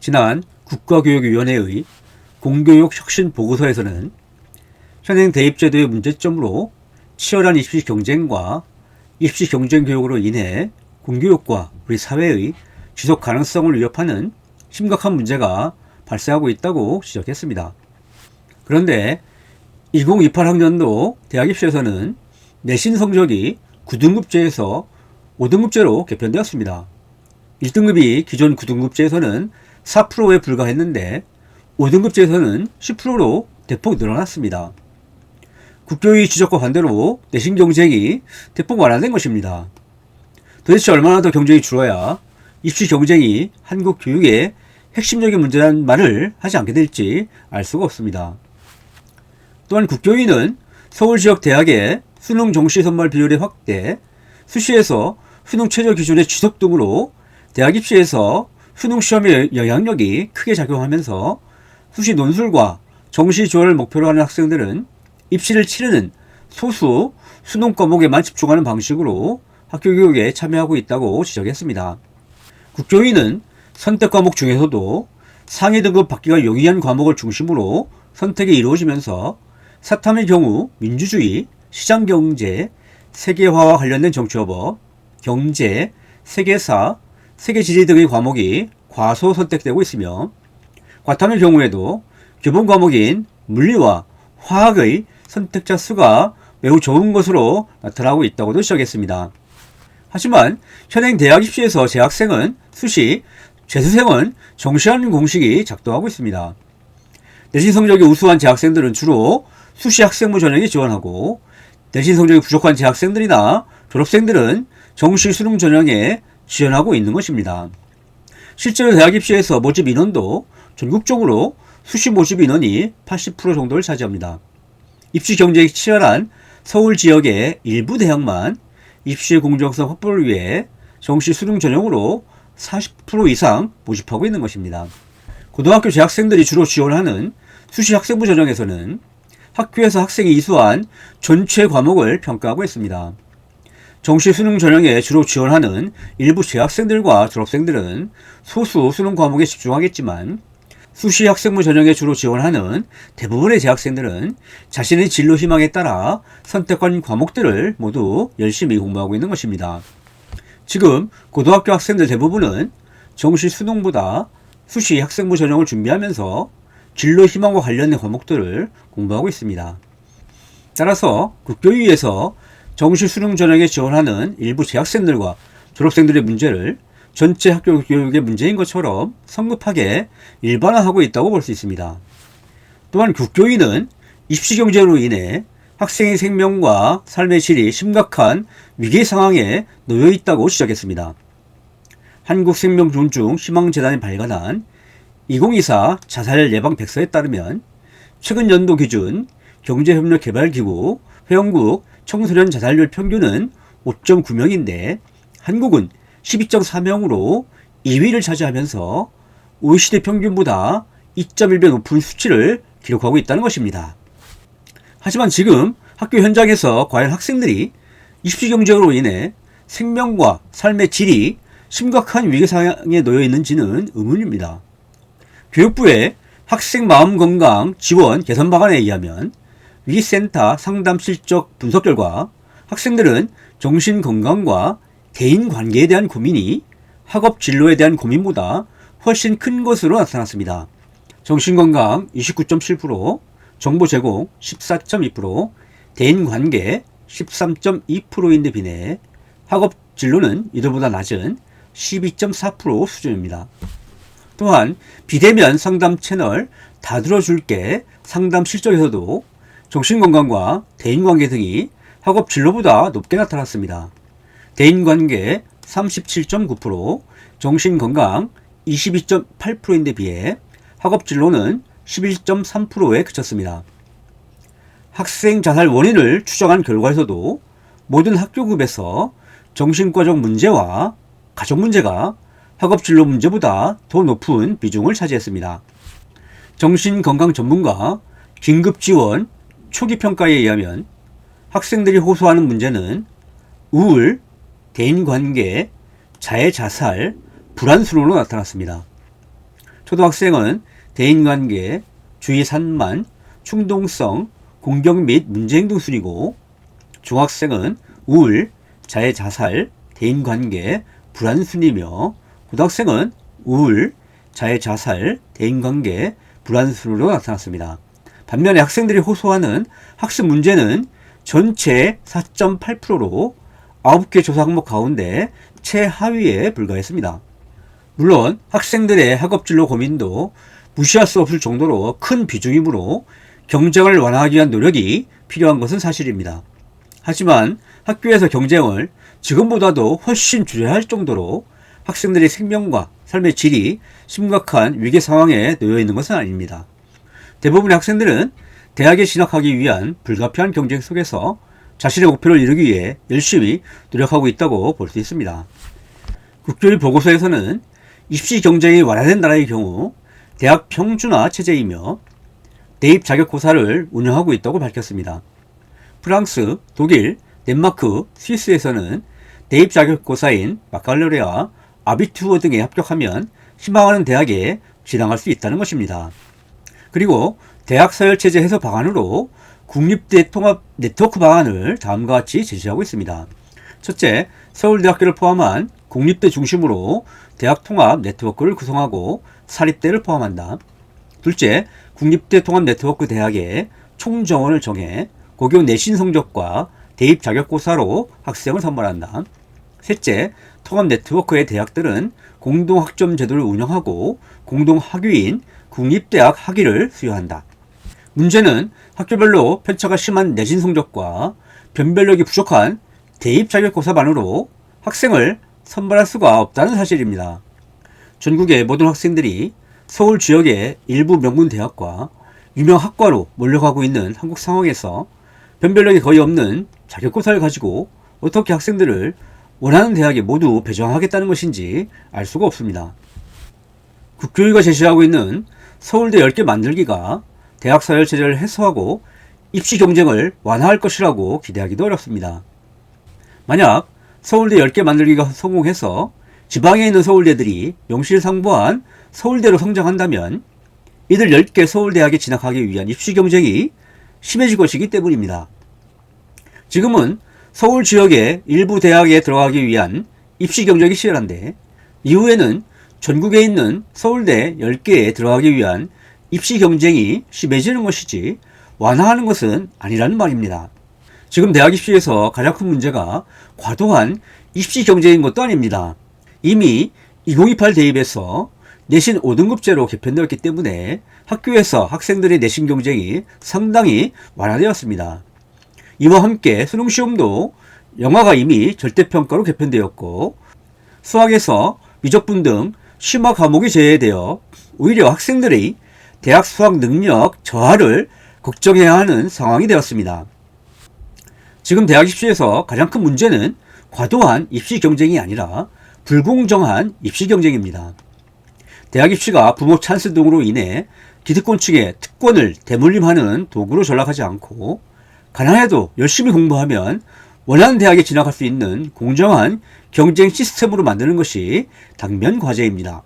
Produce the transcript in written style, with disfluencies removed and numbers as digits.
지난 국가교육위원회의 공교육 혁신 보고서에서는 현행 대입제도의 문제점으로 치열한 입시 경쟁과 입시 경쟁 교육으로 인해 공교육과 우리 사회의 지속 가능성을 위협하는 심각한 문제가 발생하고 있다고 지적했습니다. 그런데 2028학년도 대학 입시에서는 내신 성적이 9등급제에서 5등급제로 개편되었습니다. 1등급이 기존 9등급제에서는 4%에 불과했는데 5등급제에서는 10%로 대폭 늘어났습니다. 국교위 지적과 반대로 내신 경쟁이 대폭 완화된 것입니다. 도대체 얼마나 더 경쟁이 줄어야 입시 경쟁이 한국 교육의 핵심적인 문제라는 말을 하지 않게 될지 알 수가 없습니다. 또한 국교위는 서울 지역 대학의 수능 정시 선발 비율의 확대, 수시에서 수능 최저 기준의 지속 등으로 대학 입시에서 수능 시험의 영향력이 크게 작용하면서 수시 논술과 정시 조화를 목표로 하는 학생들은 입시를 치르는 소수 수능 과목에만 집중하는 방식으로 학교 교육에 참여하고 있다고 지적했습니다. 국교위는 선택 과목 중에서도 상위 등급 받기가 용이한 과목을 중심으로 선택이 이루어지면서 사탐의 경우 민주주의, 시장경제, 세계화와 관련된 정치어법, 경제, 세계사, 세계지리 등의 과목이 과소 선택되고 있으며 과탐의 경우에도 기본 과목인 물리와 화학의 선택자 수가 매우 적은 것으로 나타나고 있다고도 지적했습니다. 하지만 현행 대학 입시에서 재학생은 수시, 재수생은 정시라는 공식이 작동하고 있습니다. 내신 성적이 우수한 재학생들은 주로 수시 학생부 전형에 지원하고 내신 성적이 부족한 재학생들이나 졸업생들은 정시 수능 전형에 지원하고 있는 것입니다. 실제로 대학 입시에서 모집 인원도 전국적으로 수시 모집 인원이 80% 정도를 차지합니다. 입시 경쟁이 치열한 서울 지역의 일부 대학만 입시 공정성 확보를 위해 정시 수능 전형으로 40% 이상 모집하고 있는 것입니다. 고등학교 재학생들이 주로 지원하는 수시 학생부 전형에서는 학교에서 학생이 이수한 전체 과목을 평가하고 있습니다. 정시 수능 전형에 주로 지원하는 일부 재학생들과 졸업생들은 소수 수능 과목에 집중하겠지만 수시 학생부 전형에 주로 지원하는 대부분의 재학생들은 자신의 진로 희망에 따라 선택한 과목들을 모두 열심히 공부하고 있는 것입니다. 지금 고등학교 학생들 대부분은 정시 수능보다 수시 학생부 전형을 준비하면서 진로 희망과 관련된 과목들을 공부하고 있습니다. 따라서 국교위에서 정시 수능 전형에 지원하는 일부 재학생들과 졸업생들의 문제를 전체 학교 교육의 문제인 것처럼 성급하게 일반화하고 있다고 볼 수 있습니다. 또한 국교위는 입시 경쟁으로 인해 학생의 생명과 삶의 질이 심각한 위기 상황에 놓여 있다고 지적했습니다. 한국생명존중희망재단이 발간한 2024 자살 예방 백서에 따르면 최근 연도 기준 경제협력개발기구 회원국 청소년 자살률 평균은 5.9명인데 한국은 12.4명으로 2위를 차지하면서 OECD 평균보다 2.1배 높은 수치를 기록하고 있다는 것입니다. 하지만 지금 학교 현장에서 과연 학생들이 입시 경쟁으로 인해 생명과 삶의 질이 심각한 위기 상황에 놓여 있는지는 의문입니다. 교육부의 학생 마음건강 지원 개선 방안에 의하면 위기센터 상담 실적 분석 결과 학생들은 정신건강과 대인관계에 대한 고민이 학업 진로에 대한 고민보다 훨씬 큰 것으로 나타났습니다. 정신건강 29.7%, 정보 제공 14.2%, 대인관계 13.2%인데 비해 학업 진로는 이들보다 낮은 12.4% 수준입니다. 또한 비대면 상담 채널 다 들어줄게 상담 실적에서도 정신건강과 대인관계 등이 학업 진로보다 높게 나타났습니다. 대인관계 37.9%, 정신건강 22.8%인데 비해 학업 진로는 11.3%에 그쳤습니다. 학생 자살 원인을 추정한 결과에서도 모든 학교급에서 정신과적 문제와 가족 문제가 학업 진로 문제보다 더 높은 비중을 차지했습니다. 정신건강 전문가 긴급지원 초기평가에 의하면 학생들이 호소하는 문제는 우울, 대인관계, 자해자살, 불안 순으로 나타났습니다. 초등학생은 대인관계, 주의 산만, 충동성, 공격 및 문제행동 순이고, 중학생은 우울, 자해자살, 대인관계, 불안순이며, 고등학생은 우울, 자해자살, 대인관계, 불안순으로 나타났습니다. 반면에 학생들이 호소하는 학습 문제는 전체 4.8%로 9개 조사 항목 가운데 최하위에 불과했습니다. 물론 학생들의 학업진로 고민도 무시할 수 없을 정도로 큰 비중이므로 경쟁을 완화하기 위한 노력이 필요한 것은 사실입니다. 하지만 학교에서 경쟁을 지금보다도 훨씬 줄여야 할 정도로 학생들의 생명과 삶의 질이 심각한 위기 상황에 놓여 있는 것은 아닙니다. 대부분의 학생들은 대학에 진학하기 위한 불가피한 경쟁 속에서 자신의 목표를 이루기 위해 열심히 노력하고 있다고 볼 수 있습니다. 국교육 보고서에서는 입시 경쟁이 완화된 나라의 경우 대학 평준화 체제이며 대입 자격고사를 운영하고 있다고 밝혔습니다. 프랑스, 독일, 덴마크, 스위스에서는 대입 자격고사인 바칼로레아, 아비투어 등에 합격하면 희망하는 대학에 진학할 수 있다는 것입니다. 그리고 대학 서열체제 해소 방안으로 국립대 통합 네트워크 방안을 다음과 같이 제시하고 있습니다. 첫째, 서울대학교를 포함한 국립대 중심으로 대학 통합 네트워크를 구성하고 사립대를 포함한다. 둘째, 국립대 통합 네트워크 대학의 총정원을 정해 고교 내신 성적과 대입 자격고사로 학생을 선발한다. 셋째, 통합 네트워크의 대학들은 공동학점 제도를 운영하고 공동학위인 국립대학 학위를 수여한다. 문제는 학교별로 편차가 심한 내신 성적과 변별력이 부족한 대입 자격고사만으로 학생을 선발할 수가 없다는 사실입니다. 전국의 모든 학생들이 서울 지역의 일부 명문 대학과 유명 학과로 몰려가고 있는 한국 상황에서 변별력이 거의 없는 자격고사를 가지고 어떻게 학생들을 원하는 대학에 모두 배정하겠다는 것인지 알 수가 없습니다. 국교위가 제시하고 있는 서울대 10개 만들기가 대학 서열체제를 해소하고 입시 경쟁을 완화할 것이라고 기대하기도 어렵습니다. 만약 서울대 10개 만들기가 성공해서 지방에 있는 서울대들이 명실상부한 서울대로 성장한다면 이들 10개 서울대학에 진학하기 위한 입시 경쟁이 심해질 것이기 때문입니다. 지금은 서울 지역의 일부 대학에 들어가기 위한 입시 경쟁이 치열한데 이후에는 전국에 있는 서울대 10개에 들어가기 위한 입시 경쟁이 심해지는 것이지 완화하는 것은 아니라는 말입니다. 지금 대학 입시에서 가장 큰 문제가 과도한 입시 경쟁인 것도 아닙니다. 이미 2028 대입에서 내신 5등급제로 개편되었기 때문에 학교에서 학생들의 내신 경쟁이 상당히 완화되었습니다. 이와 함께 수능시험도 영어가 이미 절대평가로 개편되었고 수학에서 미적분 등 심화 과목이 제외되어 오히려 학생들의 대학 수학 능력 저하를 걱정해야 하는 상황이 되었습니다. 지금 대학 입시에서 가장 큰 문제는 과도한 입시 경쟁이 아니라 불공정한 입시 경쟁입니다. 대학 입시가 부모 찬스 등으로 인해 기득권 측의 특권을 대물림하는 도구로 전락하지 않고 가난해도 열심히 공부하면 원하는 대학에 진학할 수 있는 공정한 경쟁 시스템으로 만드는 것이 당면 과제입니다.